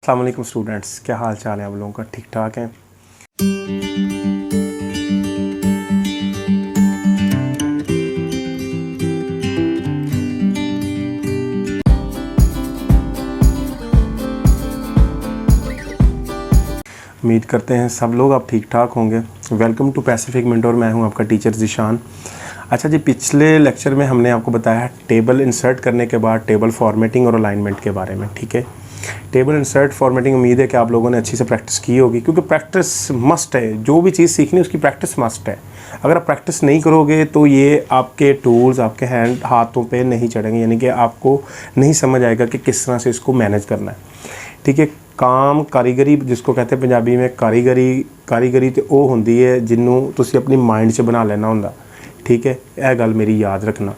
अस्सलाम वालेकुम स्टूडेंट्स, क्या हाल चाल है आप लोगों का? ठीक ठाक है? उम्मीद करते हैं सब लोग आप ठीक ठाक होंगे। Welcome to Pacific Mentor. मैं हूं आपका टीचर ज़ीशान। अच्छा जी, पिछले लेक्चर में हमने आपको बताया टेबल इंसर्ट करने के बाद टेबल फॉर्मेटिंग और अलाइनमेंट के बारे में। ठीक है, टेबल इंसर्ट फॉर्मेटिंग उम्मीद है कि आप लोगों ने अच्छी से प्रैक्टिस की होगी, क्योंकि प्रैक्टिस मस्ट है। जो भी चीज़ सीखनी है उसकी प्रैक्टिस मस्ट है। अगर आप प्रैक्टिस नहीं करोगे तो ये आपके टूल्स आपके हाथों पे नहीं चढ़ेंगे, यानी कि आपको नहीं समझ आएगा कि किस तरह से इसको मैनेज करना है। ठीक है, काम कारीगरी जिसको कहते हैं पंजाबी में कारीगरी तो वो होंदी है जिन्हों तुसी अपनी माइंड 'च बना लेना होंदा। ठीक है, यह गल मेरी याद रखना।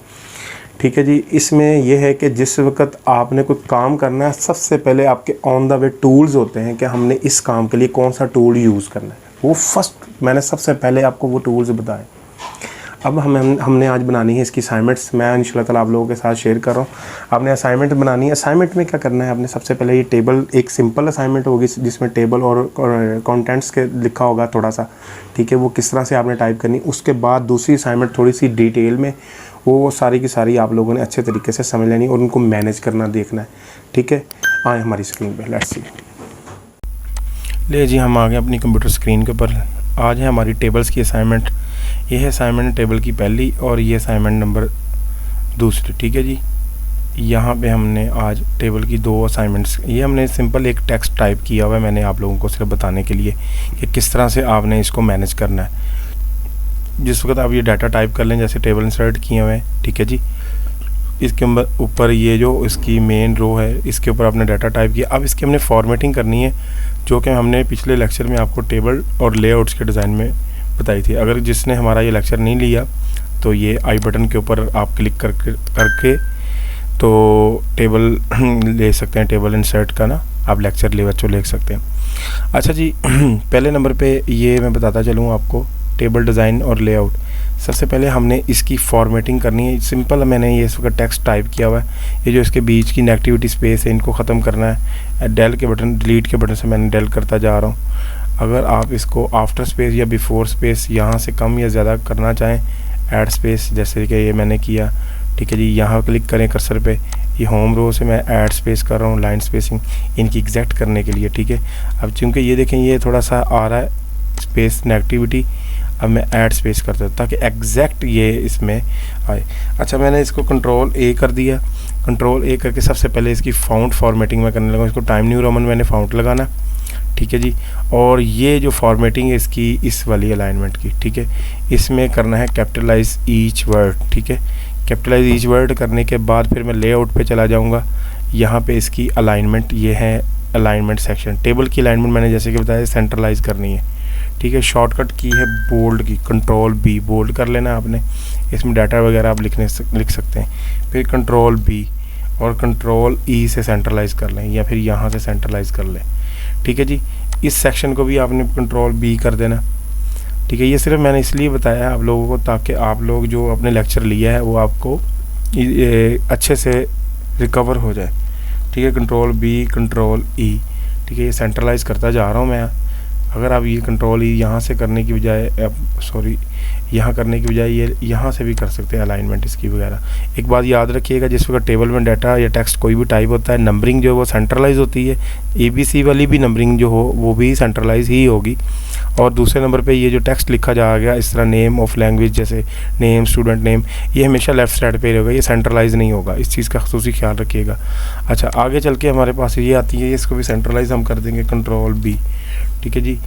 ठीक है जी, इसमें यह है कि जिस वक्त आपने कोई काम करना है, सबसे पहले आपके ऑन द वे टूल्स होते हैं कि हमने इस काम के लिए कौन सा टूल यूज़ करना है। वो फर्स्ट मैंने सबसे पहले आपको वो टूल्स बताए। अब हमने आज बनानी है इसकी असाइनमेंट्स। मैं इंशाल्लाह ताला आप लोगों के साथ शेयर कर रहा हूँ। आपने असाइनमेंट बनानी है। असाइनमेंट में क्या करना है, आपने सबसे पहले ये टेबल, एक सिंपल असाइनमेंट होगी जिसमें टेबल और कंटेंट्स के लिखा होगा थोड़ा सा। ठीक है, वो किस तरह से आपने टाइप करनी। उसके बाद दूसरी असाइनमेंट थोड़ी सी डिटेल में, वो सारी की सारी आप लोगों ने अच्छे तरीके से समझ लेनी और उनको मैनेज करना देखना है। ठीक है, आए हमारी स्क्रीन पे, लेट्स सी। ले जी, हम आ गए अपनी कंप्यूटर स्क्रीन के ऊपर। आज है हमारी टेबल्स की असाइनमेंट। ये है असाइनमेंट टेबल की पहली और ये असाइनमेंट नंबर दूसरी। ठीक है जी, यहाँ पे हमने आज टेबल की दो असाइनमेंट्स, ये हमने सिंपल एक टेक्स्ट टाइप किया हुआ है मैंने आप लोगों को सिर्फ बताने के लिए कि किस तरह से आपने इसको मैनेज करना है। जिस वक्त आप ये डाटा टाइप कर लें, जैसे टेबल इंसर्ट किए हुए हैं, ठीक है जी, इसके ऊपर ये जो इसकी मेन रो है, इसके ऊपर आपने डाटा टाइप किया। अब इसकी हमने फॉर्मेटिंग करनी है, जो कि हमने पिछले लेक्चर में आपको टेबल और लेआउट्स के डिज़ाइन में बताई थी। अगर जिसने हमारा ये लेक्चर नहीं लिया तो ये आई बटन के ऊपर आप क्लिक करके तो टेबल ले सकते हैं, टेबल इंसर्ट का ना आप लेक्चर ले सकते हैं। अच्छा जी, पहले नंबर पे ये मैं बताता चलूँ आपको टेबल डिज़ाइन और लेआउट। सबसे पहले हमने इसकी फॉर्मेटिंग करनी है। सिंपल मैंने ये इसका टेक्स्ट टाइप किया हुआ है। ये जो इसके बीच की नेगेटिविटी स्पेस है, इनको ख़त्म करना है। डेल के बटन, डिलीट के बटन से मैंने डेल करता जा रहा हूँ। अगर आप इसको आफ्टर स्पेस या बिफोर स्पेस यहाँ से कम या ज़्यादा करना चाहें, ऐड स्पेस जैसे कि ये मैंने किया। ठीक है जी, यहाँ क्लिक करें कर्सर पे। ये होम रो से मैं ऐड स्पेस कर रहा हूँ, लाइन स्पेसिंग इनकी एग्जैक्ट करने के लिए। ठीक है, अब चूँकि ये देखें ये थोड़ा सा आ रहा है स्पेस नेगेटिविटी, अब मैं ऐड स्पेस करता हूँ ताकि एग्जैक्ट ये इसमें आए। अच्छा, मैंने इसको कंट्रोल ए कर दिया। कंट्रोल ए करके सबसे पहले इसकी फाउंट फॉर्मेटिंग में करने लगा। इसको टाइम न्यू रोमन मैंने फाउंट लगाना। ठीक है जी, और ये जो फॉर्मेटिंग है इसकी, इस वाली अलाइनमेंट की, ठीक है, इसमें करना है कैपिटलाइज ईच वर्ड। ठीक है, कैपिटलाइज ईच वर्ड करने के बाद फिर मैं लेआउट पे चला जाऊँगा। यहाँ पे इसकी अलाइनमेंट, ये है अलाइनमेंट सेक्शन। टेबल की अलाइनमेंट मैंने जैसे कि बताया सेंट्रलाइज करनी है। ठीक है, शॉर्टकट की है बोल्ड की, कंट्रोल बी बोल्ड कर लेना है आपने। इसमें डाटा वगैरह आप लिख सकते हैं। फिर कंट्रोल बी और कंट्रोल ई से सेंट्रलाइज कर लें, या फिर यहाँ से सेंट्रलाइज कर लें। ठीक है जी, इस सेक्शन को भी आपने कंट्रोल बी कर देना। ठीक है, ये सिर्फ मैंने इसलिए बताया आप लोगों को ताकि आप लोग जो अपने लेक्चर लिया है वो आपको अच्छे से रिकवर हो जाए। ठीक है, कंट्रोल बी कंट्रोल ई। ठीक है, ये सेंट्रलाइज करता जा रहा हूँ मैं। अगर आप ये कंट्रोल ई यहाँ से करने की बजाय, यहाँ करने की बजाय ये यहाँ से भी कर सकते हैं अलाइनमेंट इसकी वगैरह। एक बात याद रखिएगा, जिस वक्त टेबल में डाटा या टेक्स्ट कोई भी टाइप होता है, नंबरिंग जो है वो सेंट्रलाइज होती है। ABC वाली भी नंबरिंग जो हो वो भी सेंट्रलाइज ही होगी। और दूसरे नंबर पे ये जो टेक्स्ट लिखा जा गया इस तरह नेम ऑफ लैंग्वेज, जैसे नेम, स्टूडेंट नेम, ये हमेशा लेफ्ट साइड पे होगा, ये सेंट्रलाइज नहीं होगा। इस चीज़ का ख़ुसूसी ख्याल रखिएगा। अच्छा, आगे चल के हमारे पास ये आती है, इसको भी सेंट्रलाइज हम कर देंगे, कंट्रोल बी। ठीक है जी,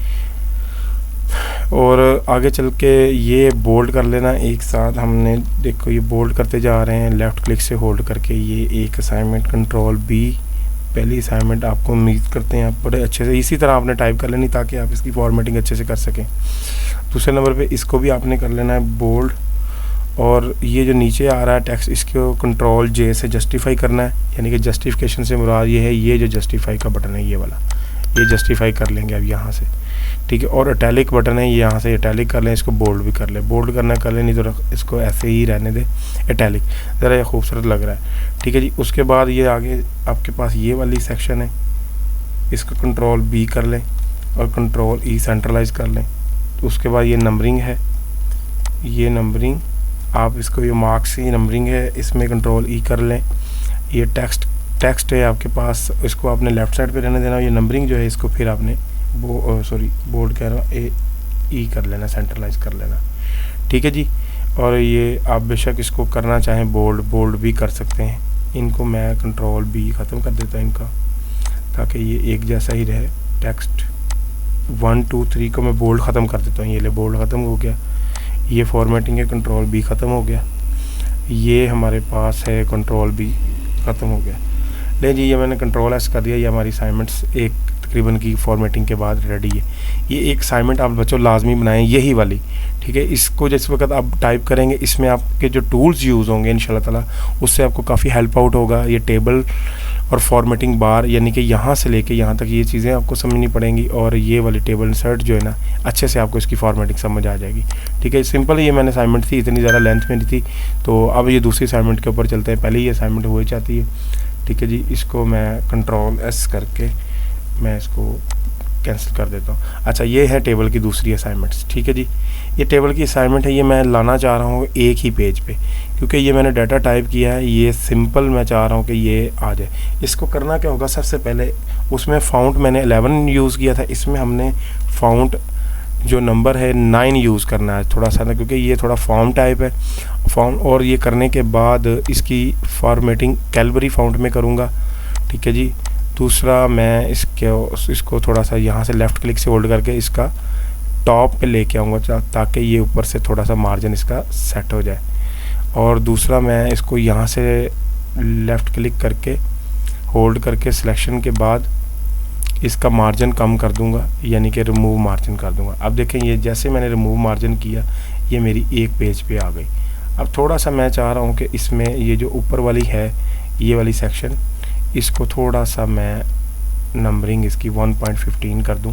और आगे चल के ये बोल्ड कर लेना एक साथ। हमने देखो ये बोल्ड करते जा रहे हैं लेफ़्ट क्लिक से होल्ड करके। ये एक असाइनमेंट कंट्रोल बी, पहली असाइनमेंट आपको उम्मीद करते हैं आप बड़े अच्छे से इसी तरह आपने टाइप कर लेनी ताकि आप इसकी फॉर्मेटिंग अच्छे से कर सकें। दूसरे नंबर पे इसको भी आपने कर लेना है बोल्ड, और ये जो नीचे आ रहा है टेक्स्ट, इसको कंट्रोल जे से जस्टिफाई करना है। यानी कि जस्टिफिकेशन से मुराद ये है, ये जो जस्टिफाई का बटन है ये वाला, ये जस्टिफाई कर लेंगे अब यहाँ से। ठीक है, और इटैलिक बटन है, ये यहाँ से इटैलिक कर लें, इसको बोल्ड भी कर लें। बोल्ड करना कर लें, नहीं तो इसको ऐसे ही रहने दें इटैलिक, ज़रा ये खूबसूरत लग रहा है। ठीक है जी, उसके बाद ये आगे आपके पास ये वाली सेक्शन है। इसको कंट्रोल बी कर लें और कंट्रोल ई सेंट्रलाइज कर लें। तो उसके बाद ये नंबरिंग है, ये नंबरिंग आप इसको, ये मार्क्स की नंबरिंग है, इसमें कंट्रोल ई कर लें। ये टेक्स्ट है आपके पास, इसको आपने लेफ़्ट साइड पे रहने देना। ये नंबरिंग जो है इसको फिर आपने बोर्ड कह रहा हूँ ई कर लेना, सेंट्रलाइज कर लेना, ठीक है जी। और ये आप बेशक इसको करना चाहें बोल्ड भी कर सकते हैं। इनको मैं कंट्रोल बी ख़त्म कर देता हूँ इनका, ताकि ये एक जैसा ही रहे। टेक्स्ट 1 2 3 को मैं बोल्ड ख़त्म कर देता हूँ। ये ले बोल्ड ख़त्म हो गया। ये फॉर्मेटिंग है, कंट्रोल बी ख़त्म हो गया। ये हमारे पास है कंट्रोल बी ख़त्म हो गया। ले जी, ये मैंने कंट्रोल एस कर दिया। ये हमारी असाइनमेंट्स एक तकरीबन की फॉर्मेटिंग के बाद रेडी है। ये एक असाइनमेंट आप बच्चों लाजमी बनाएं, यही वाली, ठीक है। इसको जिस वक्त आप टाइप करेंगे, इसमें आपके जो टूल्स यूज़ होंगे इंशाल्लाह ताला, उससे आपको काफ़ी हेल्प आउट होगा। ये टेबल और फॉर्मेटिंग बार, यानी कि यहाँ से लेके यहाँ तक ये चीज़ें आपको समझनी पड़ेंगी। और ये वाली टेबल इंसर्ट जो है ना, अच्छे से आपको इसकी फॉर्मेटिंग समझ आ जाएगी, ठीक है। सिंपल ये मैंने असाइनमेंट थी, इतनी ज़्यादा लेंथ में नहीं थी। तो अब ये दूसरी असाइनमेंट के ऊपर चलते हैं। पहले ये असाइनमेंट हो जाती है, ठीक है जी। इसको मैं कंट्रोल एस करके मैं इसको कैंसिल कर देता हूँ। अच्छा, ये है टेबल की दूसरी असाइनमेंट्स, ठीक है जी। ये टेबल की असाइनमेंट है, ये मैं लाना चाह रहा हूँ एक ही पेज पे, क्योंकि ये मैंने डाटा टाइप किया है। ये सिंपल मैं चाह रहा हूँ कि ये आ जाए। इसको करना क्या होगा, सबसे पहले उसमें फ़ॉन्ट मैंने 11 यूज़ किया था, इसमें हमने फ़ॉन्ट जो नंबर है 9 यूज़ करना है थोड़ा सा ना, क्योंकि ये थोड़ा फॉर्म टाइप है फॉर्म। और ये करने के बाद इसकी फॉर्मेटिंग कैलबरी फ़ॉन्ट में करूँगा, ठीक है जी। दूसरा मैं इसको थोड़ा सा यहाँ से लेफ़्ट क्लिक से होल्ड करके इसका टॉप पे लेके आऊँगा, ताकि ये ऊपर से थोड़ा सा मार्जिन इसका सेट हो जाए। और दूसरा मैं इसको यहाँ से लेफ़्ट क्लिक करके होल्ड करके सिलेक्शन के बाद इसका मार्जिन कम कर दूंगा, यानी कि रिमूव मार्जिन कर दूंगा। अब देखें, ये जैसे मैंने रिमूव मार्जिन किया, ये मेरी एक पेज पे आ गई। अब थोड़ा सा मैं चाह रहा हूँ कि इसमें ये जो ऊपर वाली है, ये वाली सेक्शन, इसको थोड़ा सा मैं नंबरिंग इसकी 1.15 कर दूं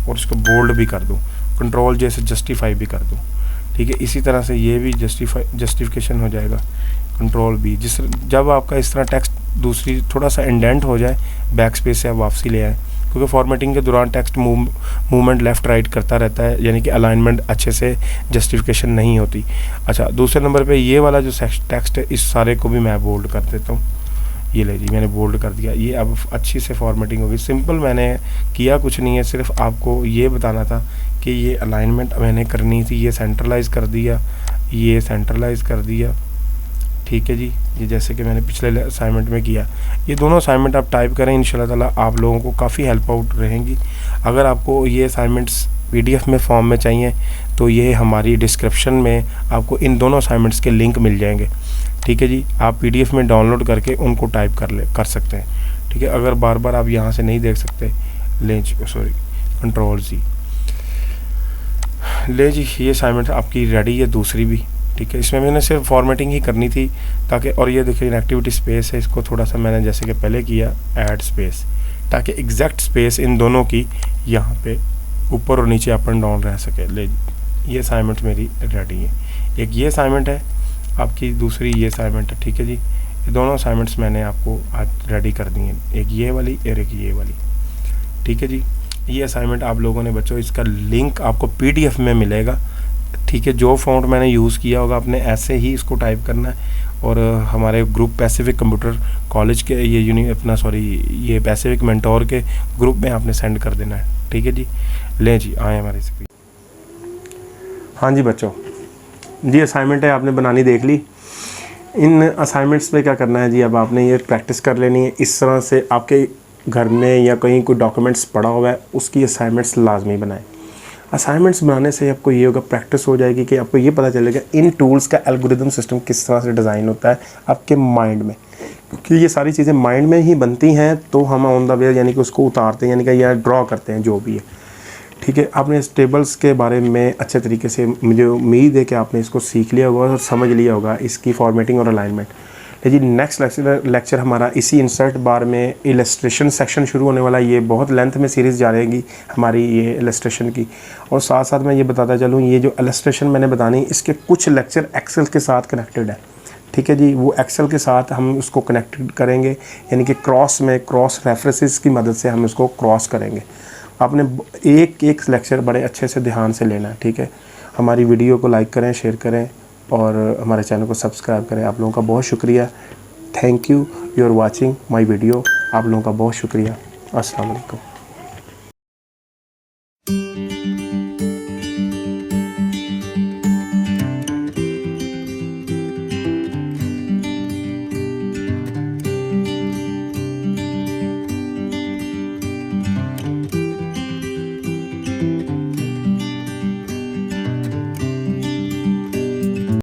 और इसको बोल्ड भी कर दूं, कंट्रोल जैसे जस्टिफाई भी कर दूं, ठीक है। इसी तरह से ये भी जस्टिफिकेशन हो जाएगा, कंट्रोल बी। जब आपका इस तरह टेक्स्ट दूसरी थोड़ा सा इंडेंट हो जाए, बैक स्पेस से आप वापसी ले आएँ, क्योंकि फॉर्मेटिंग के दौरान टेक्स्ट मूवमेंट लेफ़्ट राइट करता रहता है, यानी कि अलाइनमेंट अच्छे से जस्टिफिकेशन नहीं होती। अच्छा, दूसरे नंबर पे ये वाला जो टेक्स्ट है, इस सारे को भी मैं बोल्ड कर देता हूँ। ये ले जी, मैंने बोल्ड कर दिया। ये अब अच्छी से फॉर्मेटिंग होगी। सिंपल मैंने किया कुछ नहीं है, सिर्फ आपको ये बताना था कि ये अलाइनमेंट मैंने करनी थी। ये सेंट्रलाइज़ कर दिया, ये सेंट्रलाइज़ कर दिया, ठीक है जी। ये जैसे कि मैंने पिछले असाइनमेंट में किया। ये दोनों असाइनमेंट आप टाइप करें, इंशाल्लाह ताला आप लोगों को काफ़ी हेल्प आउट रहेंगी। अगर आपको ये असाइनमेंट्स PDF में फॉर्म में चाहिए, तो ये हमारी डिस्क्रिप्शन में आपको इन दोनों असाइनमेंट्स के लिंक मिल जाएंगे, ठीक है जी। आप PDF में डाउनलोड करके उनको टाइप कर सकते हैं, ठीक है। अगर बार बार आप यहाँ से नहीं देख सकते, कंट्रोल जी, ले जी, ये असाइनमेंट आपकी रेडी है, दूसरी भी, ठीक है। इसमें मैंने सिर्फ फॉर्मेटिंग ही करनी थी, ताकि, और ये देखिए एक्टिविटी स्पेस है, इसको थोड़ा सा मैंने जैसे कि पहले किया ऐड स्पेस, ताकि एग्जैक्ट स्पेस इन दोनों की यहाँ पे ऊपर और नीचे अप एंड डाउन रह सके। ले, ये असाइनमेंट मेरी रेडी है। एक ये असाइनमेंट है आपकी, दूसरी ये असाइनमेंट है, ठीक है जी। ये दोनों असाइनमेंट्स मैंने आपको आज रेडी कर दी हैं, एक ये वाली और एक ये वाली, ठीक है जी। ये असाइनमेंट आप लोगों ने बच्चों, इसका लिंक आपको PDF में मिलेगा, ठीक है। जो फ़ॉन्ट मैंने यूज़ किया होगा आपने ऐसे ही इसको टाइप करना है। और हमारे ग्रुप पैसिफिक कंप्यूटर कॉलेज के ये पैसिफिक मेंटोर के ग्रुप में आपने सेंड कर देना है, ठीक है जी। लें जी, आए हमारी स्क्रीन। हाँ जी बच्चों, जी असाइनमेंट है, आपने बनानी देख ली। इन असाइनमेंट्स पे क्या करना है जी, अब आपने ये प्रैक्टिस कर लेनी है। इस तरह से आपके घर में या कहीं कोई डॉक्यूमेंट्स पड़ा हुआ है, उसकी असाइनमेंट्स लाजमी बनाएं। असाइनमेंट्स बनाने से आपको ये होगा, प्रैक्टिस हो जाएगी कि आपको ये पता चलेगा इन टूल्स का एल्गोरिदम सिस्टम किस तरह से डिज़ाइन होता है आपके माइंड में, क्योंकि ये सारी चीज़ें माइंड में ही बनती हैं। तो हम ऑन द वे यानी कि उसको उतारते हैं, यानी कि या ड्रॉ करते हैं जो भी है, ठीक है। आपने इस टेबल्स के बारे में अच्छे तरीके से, मुझे उम्मीद है कि आपने इसको सीख लिया होगा और समझ लिया होगा इसकी फॉर्मेटिंग और अलाइनमेंट। जी नेक्स्ट लेक्चर हमारा इसी इंसर्ट बार में इलस्ट्रेशन सेक्शन शुरू होने वाला है। ये बहुत लेंथ में सीरीज़ जा रहेगी हमारी ये इलस्ट्रेशन की। और साथ साथ मैं ये बताता चलूँ, ये जो इलस्ट्रेशन मैंने बतानी, इसके कुछ लेक्चर एक्सेल के साथ कनेक्टेड है, ठीक है जी। वो एक्सेल के साथ हम उसको कनेक्टेड करेंगे, यानी कि क्रॉस में क्रॉस रेफरेंसेस की मदद से हम इसको क्रॉस करेंगे। आपने एक एक लेक्चर बड़े अच्छे से ध्यान से लेना है, ठीक है। हमारी वीडियो को लाइक करें, शेयर करें और हमारे चैनल को सब्सक्राइब करें। आप लोगों का बहुत शुक्रिया। Thank you are watching my video. आप लोगों का बहुत शुक्रिया। अस्सलाम वालेकुम।